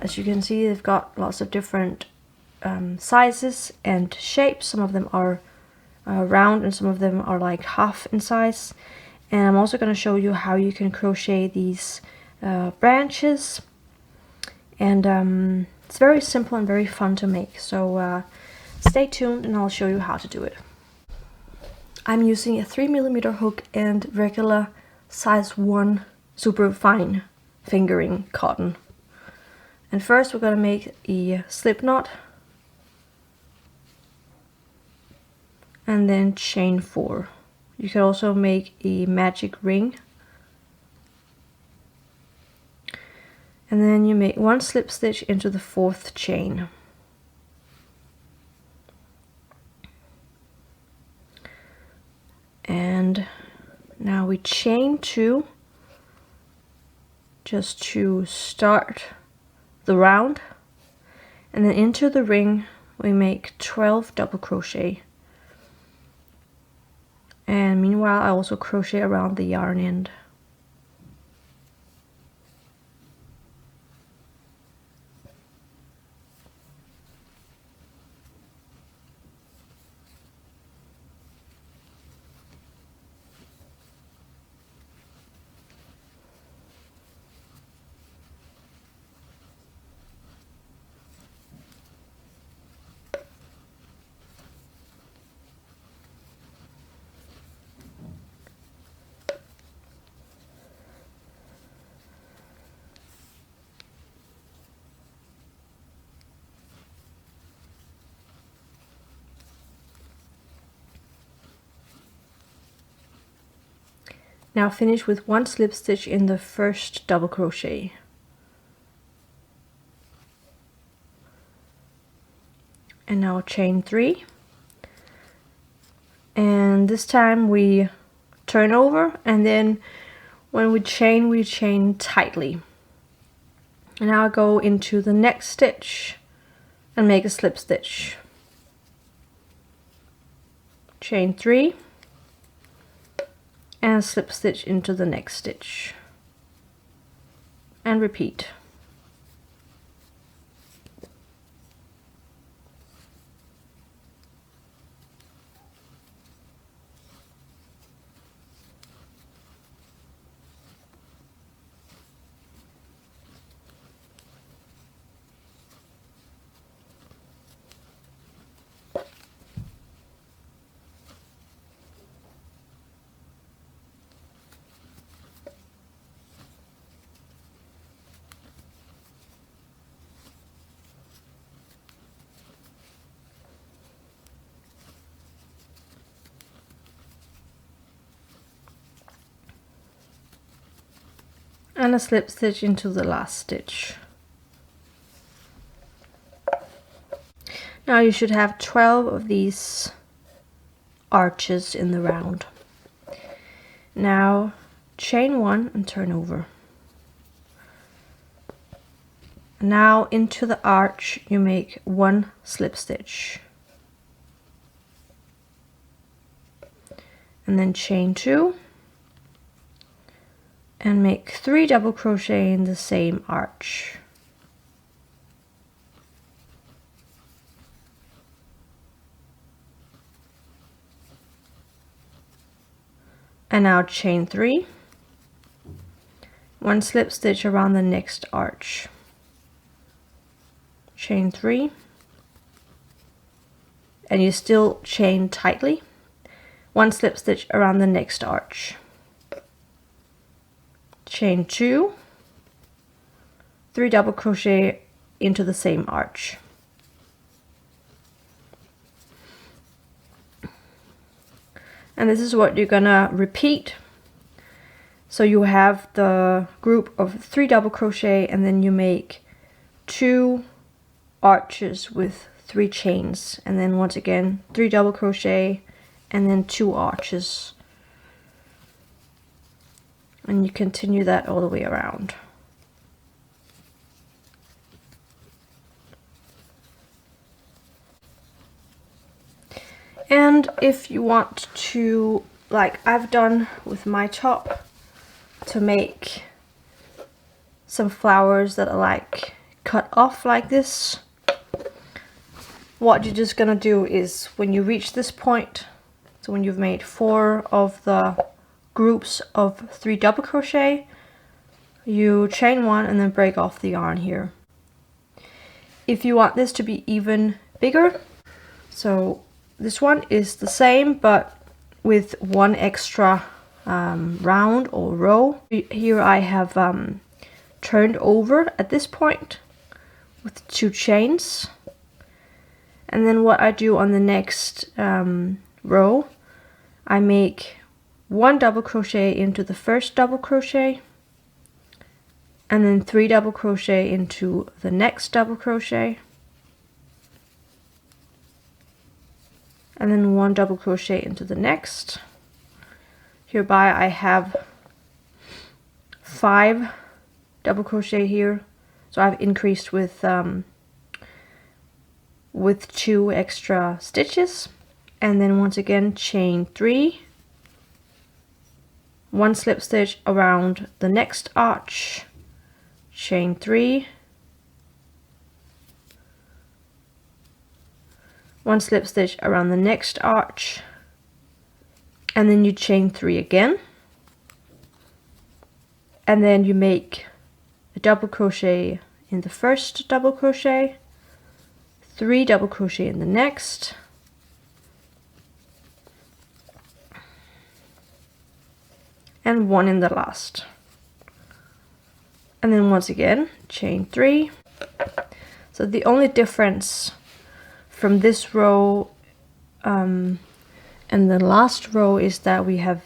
as you can see, they've got lots of different sizes and shapes. Some of them are round and some of them are like half in size. And I'm also going to show you how you can crochet these branches. And it's very simple and very fun to make. So stay tuned and I'll show you how to do it. I'm using a 3mm hook and regular size 1 super fine fingering cotton. And first we're going to make a slip knot and then chain 4. You can also make a magic ring, and then you make 1 slip stitch into the 4th chain. And now we chain 2 just to start the round, and then into the ring we make 12 double crochet. And meanwhile I also crochet around the yarn end. Now finish with 1 slip stitch in the first double crochet. And now chain 3. And this time we turn over, and then when we chain tightly. And now go into the next stitch and make a slip stitch. Chain 3. And slip stitch into the next stitch and repeat. And a slip stitch into the last stitch. Now you should have 12 of these arches in the round. Now chain 1 and turn over. Now into the arch you make 1 slip stitch. And then chain 2. And make 3 double crochet in the same arch. And now chain 3. 1 slip stitch around the next arch. Chain 3. And you still chain tightly. 1 slip stitch around the next arch. Chain 2, 3 double crochet into the same arch. And this is what you're gonna repeat. So you have the group of 3 double crochet, and then you make 2 arches with 3 chains, and then once again 3 double crochet and then 2 arches. And you continue that all the way around. And if you want to, like I've done with my top, to make some flowers that are like cut off like this. What you're just gonna do is when you reach this point, so when you've made 4 of the groups of 3 double crochet, you chain 1 and then break off the yarn here. If you want this to be even bigger, so this one is the same but with 1 extra round or row. Here I have turned over at this point with 2 chains, and then what I do on the next row, I make 1 double crochet into the first double crochet, and then 3 double crochet into the next double crochet, and then 1 double crochet into the next. Hereby I have 5 double crochet here, so I've increased with 2 extra stitches, and then once again chain 3, 1 slip stitch around the next arch, chain 3, 1 slip stitch around the next arch, and then you chain 3 again, and then you make a double crochet in the first double crochet, 3 double crochet in the next, and 1 in the last, and then once again chain 3. So the only difference from this row and the last row is that we have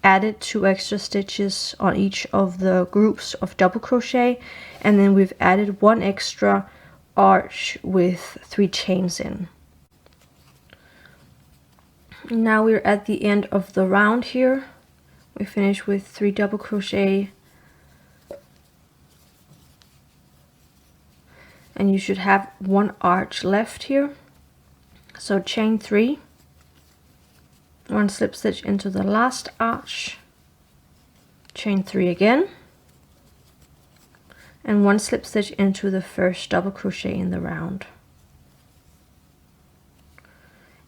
added 2 extra stitches on each of the groups of double crochet, and then we've added 1 extra arch with 3 chains in. Now we're at the end of the round here. We finish with 3 double crochet, and you should have 1 arch left here. So chain 3, 1 slip stitch into the last arch, chain 3 again, and 1 slip stitch into the first double crochet in the round.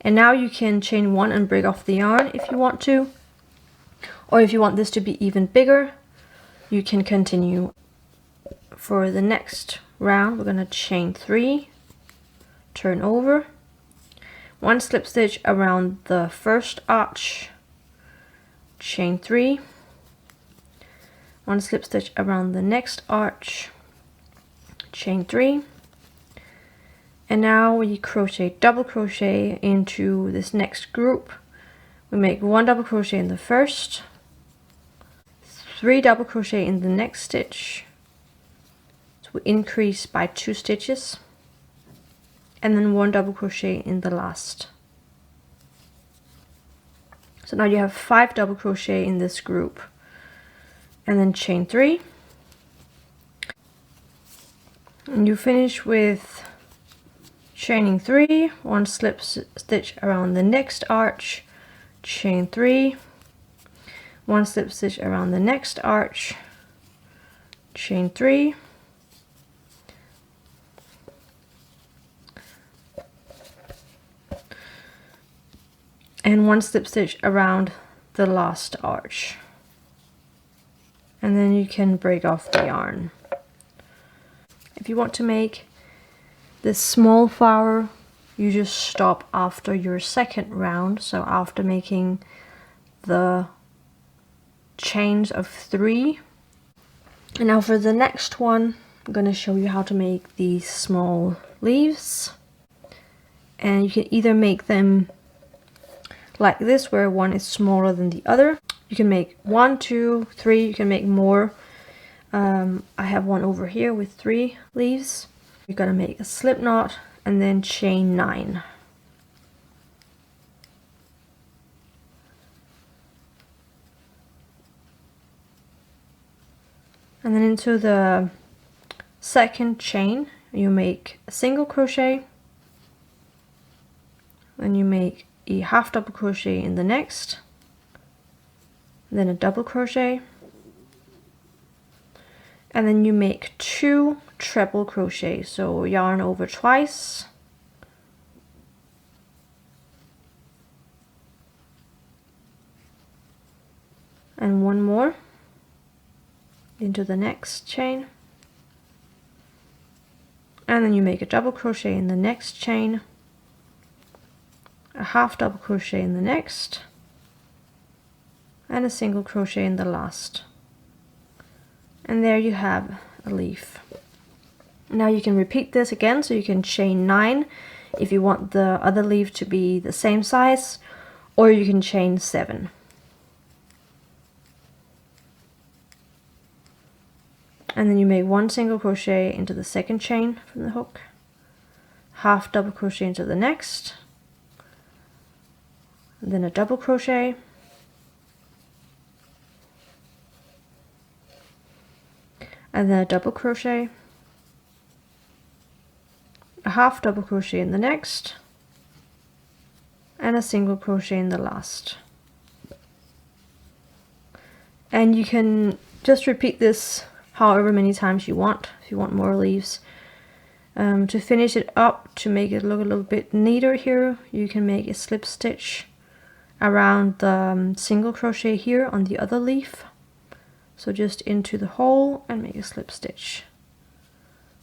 And now you can chain 1 and break off the yarn if you want to, or if you want this to be even bigger, you can continue. For the next round, we're going to chain 3, turn over, 1 slip stitch around the first arch, chain 3, 1 slip stitch around the next arch, chain 3, and now we crochet double crochet into this next group. We make 1 double crochet in the first, 3 double crochet in the next stitch, so we increase by 2 stitches, and then 1 double crochet in the last. So now you have 5 double crochet in this group, and then chain 3, and you finish with chaining 3, 1 slip stitch around the next arch, chain 3, 1 slip stitch around the next arch, chain 3, and 1 slip stitch around the last arch, and then you can break off the yarn. If you want to make this small flower, you just stop after your second round, so after making the chains of 3. And now for the next one, I'm going to show you how to make these small leaves, and you can either make them like this where one is smaller than the other. You can make 1, 2, 3, you can make more. I have one over here with 3 leaves. You're gonna make a slip knot and then chain 9. And then into the second chain you make a single crochet, then you make a half double crochet in the next, then a double crochet, and then you make 2 treble crochet, so yarn over twice, and 1 more into the next chain, and then you make a double crochet in the next chain, a half double crochet in the next, and a single crochet in the last. And there you have a leaf. Now you can repeat this again, so you can chain 9 if you want the other leaf to be the same size, or you can chain 7. And then you make 1 single crochet into the second chain from the hook, half double crochet into the next, and then a double crochet, and then a double crochet, a half double crochet in the next, and a single crochet in the last. And you can just repeat this however many times you want, if you want more leaves. To finish it up, to make it look a little bit neater here, you can make a slip stitch around the single crochet here on the other leaf. So just into the hole and make a slip stitch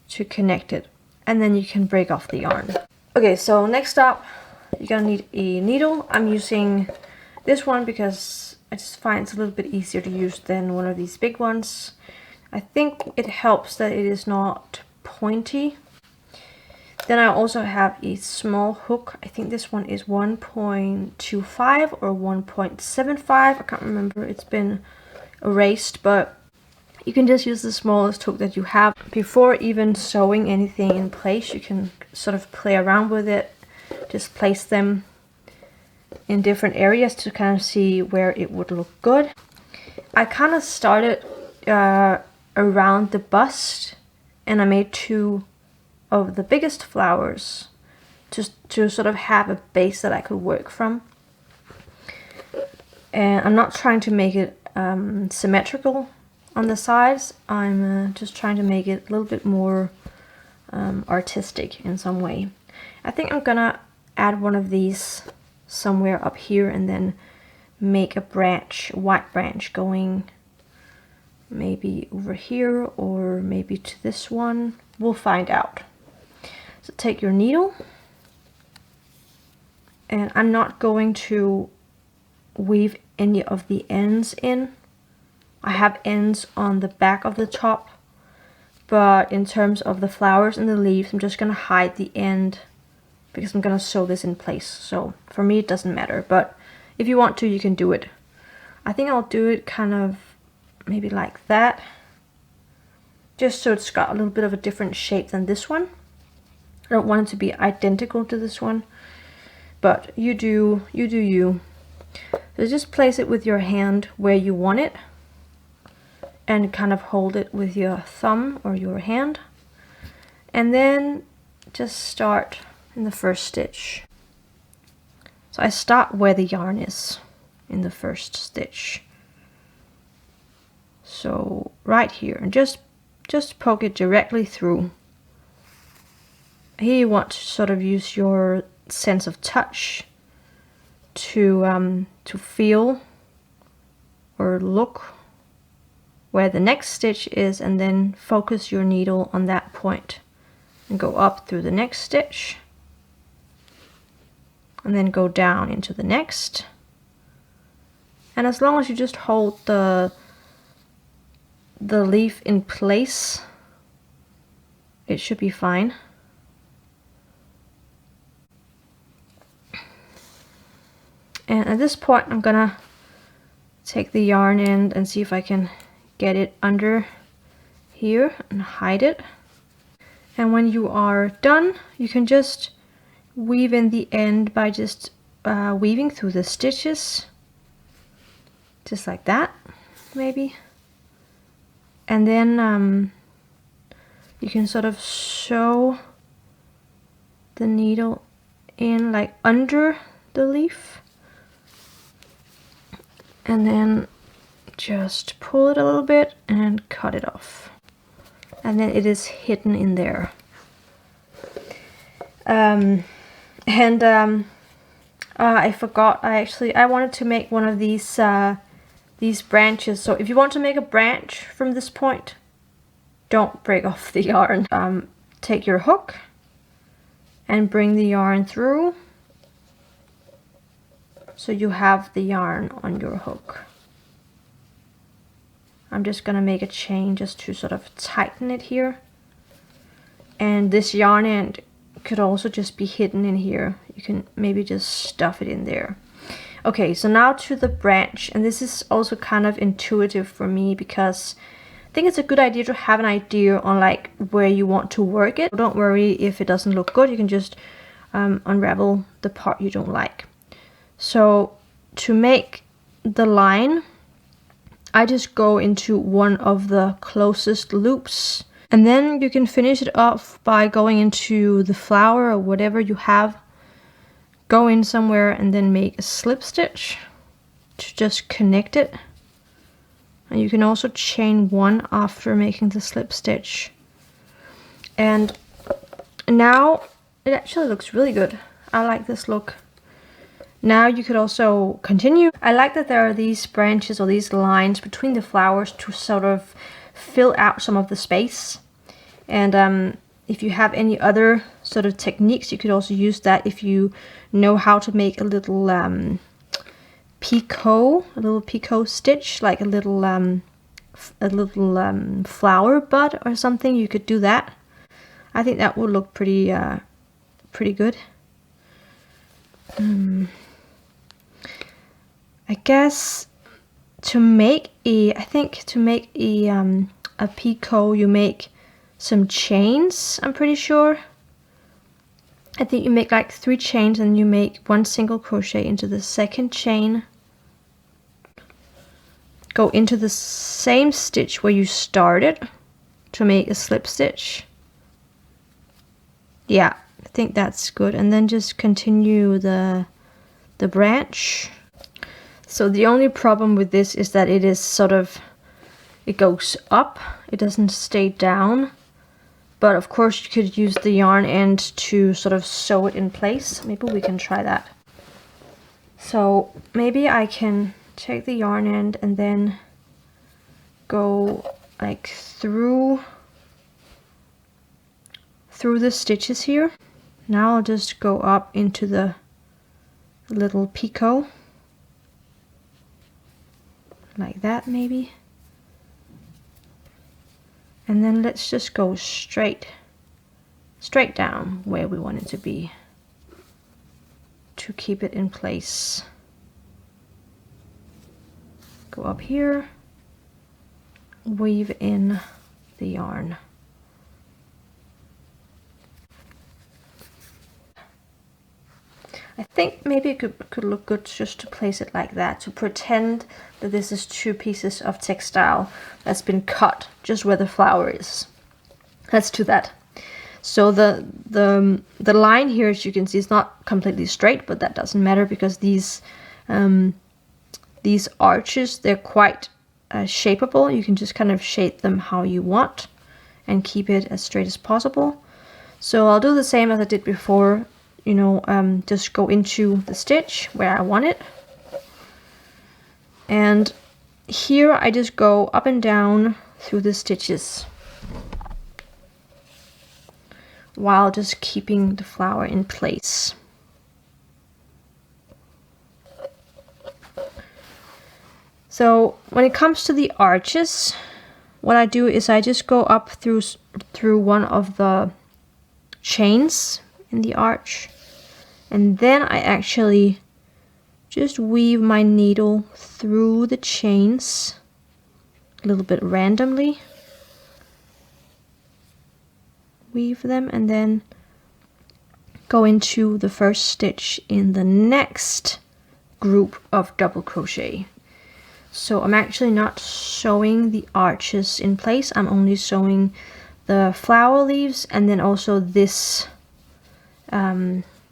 to connect it. And then you can break off the yarn. Okay, so next up, you're gonna need a needle. I'm using this one because I just find it's a little bit easier to use than one of these big ones. I think it helps that it is not pointy. Then I also have a small hook. I think this one is 1.25 or 1.75. I can't remember. It's been erased, but you can just use the smallest hook that you have. Before even sewing anything in place, you can sort of play around with it. Just place them in different areas to kind of see where it would look good. I kind of started around the bust, and I made 2 of the biggest flowers just to sort of have a base that I could work from. And I'm not trying to make it symmetrical on the sides. I'm just trying to make it a little bit more artistic in some way. I think I'm gonna add one of these somewhere up here and then make a branch, a white branch going maybe over here or maybe to this one. We'll find out. So take your needle, and I'm not going to weave any of the ends in. I have ends on the back of the top, but in terms of the flowers and the leaves, I'm just gonna hide the end because I'm gonna sew this in place. So for me it doesn't matter, but if you want to, you can do it. I think I'll do it kind of maybe like that, just so it's got a little bit of a different shape than this one. I don't want it to be identical to this one, but you do you. So just place it with your hand where you want it and kind of hold it with your thumb or your hand, and then just start in the first stitch. So I start where the yarn is in the first stitch. So right here, and just poke it directly through. Here you want to sort of use your sense of touch to feel or look where the next stitch is, and then focus your needle on that point and go up through the next stitch, and then go down into the next. And as long as you just hold the leaf in place, it should be fine. And at this point I'm gonna take the yarn end and see if I can get it under here and hide it. And when you are done, you can just weave in the end by just weaving through the stitches, just like that maybe. And then you can sort of sew the needle in like under the leaf, and then just pull it a little bit and cut it off. and then it is hidden in there. I forgot, I wanted to make one of these branches. So if you want to make a branch from this point, don't break off the yarn. Take your hook and bring the yarn through, so you have the yarn on your hook. I'm just gonna make a chain just to sort of tighten it here. And this yarn end could also just be hidden in here. You can maybe just stuff it in there. Okay, so now to the branch, and this is also kind of intuitive for me because I think it's a good idea to have an idea on like where you want to work it. Don't worry if it doesn't look good, you can just unravel the part you don't like. So to make the line, I just go into one of the closest loops, and then you can finish it off by going into the flower or whatever you have. Go in somewhere and then make a slip stitch to just connect it. And you can also chain one after making the slip stitch. And now it actually looks really good. I like this look. Now you could also continue. I like that there are these branches or these lines between the flowers to sort of fill out some of the space. And if you have any other sort of techniques, you could also use that if you know how to make a little picot stitch, like a little flower bud or something. You could do that. I think that would look pretty good. I guess to make a picot, you make some chains, I'm pretty sure. I think you make like 3 chains and you make 1 single crochet into the second chain. Go into the same stitch where you started to make a slip stitch. Yeah, I think that's good. And then just continue the branch. So the only problem with this is that it is sort of, it goes up, it doesn't stay down. But of course you could use the yarn end to sort of sew it in place. Maybe we can try that. So maybe I can take the yarn end and then go like through the stitches here. Now I'll just go up into the little picot. Like that maybe. And then let's just go straight down where we want it to be to keep it in place. Go up here, weave in the yarn. I think maybe it could look good just to place it like that, to pretend that this is 2 pieces of textile that's been cut just where the flower is. Let's do that. So the line here, as you can see, is not completely straight, but that doesn't matter because these arches, they're quite shapeable. You can just kind of shape them how you want and keep it as straight as possible. So I'll do the same as I did before. You know, just go into the stitch where I want it. And here I just go up and down through the stitches while just keeping the flower in place. So when it comes to the arches, what I do is I just go up through one of the chains in the arch, and then I actually just weave my needle through the chains a little bit randomly. Weave them and then go into the first stitch in the next group of double crochet. So I'm actually not sewing the arches in place, I'm only sewing the flower leaves and then also this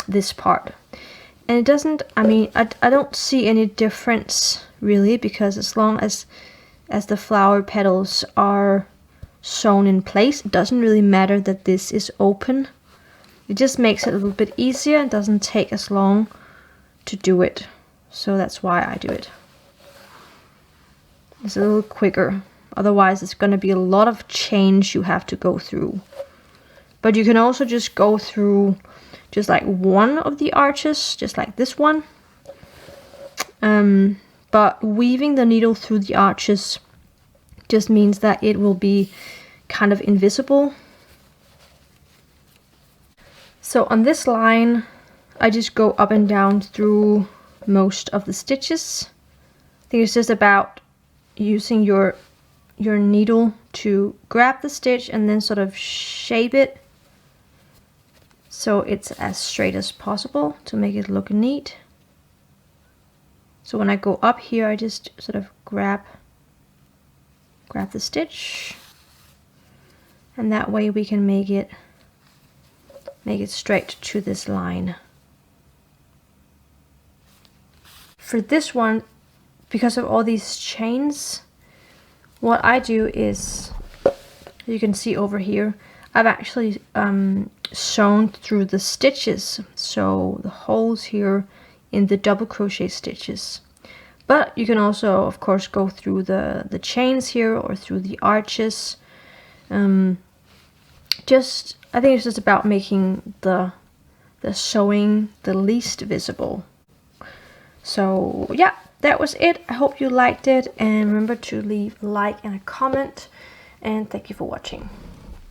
this part. And it doesn't, I mean, I don't see any difference really, because as long as the flower petals are sewn in place. It doesn't really matter that this is open. It just makes it a little bit easier. It doesn't take as long to do it. So that's why I do it. It's a little quicker. Otherwise, it's going to be a lot of change you have to go through. But you can also just go through just like one of the arches, just like this one. But weaving the needle through the arches just means that it will be kind of invisible. So on this line, I just go up and down through most of the stitches. I think it's just about using your needle to grab the stitch and then sort of shape it so it's as straight as possible to make it look neat. So when I go up here, I just sort of grab the stitch, and that way we can make it straight to this line. For this one, because of all these chains, what I do is, you can see over here, I've actually sewn through the stitches, so the holes here in the double crochet stitches. But you can also, of course, go through the chains here or through the arches. I think it's just about making the sewing the least visible. So yeah, that was it. I hope you liked it, and remember to leave a like and a comment, and thank you for watching.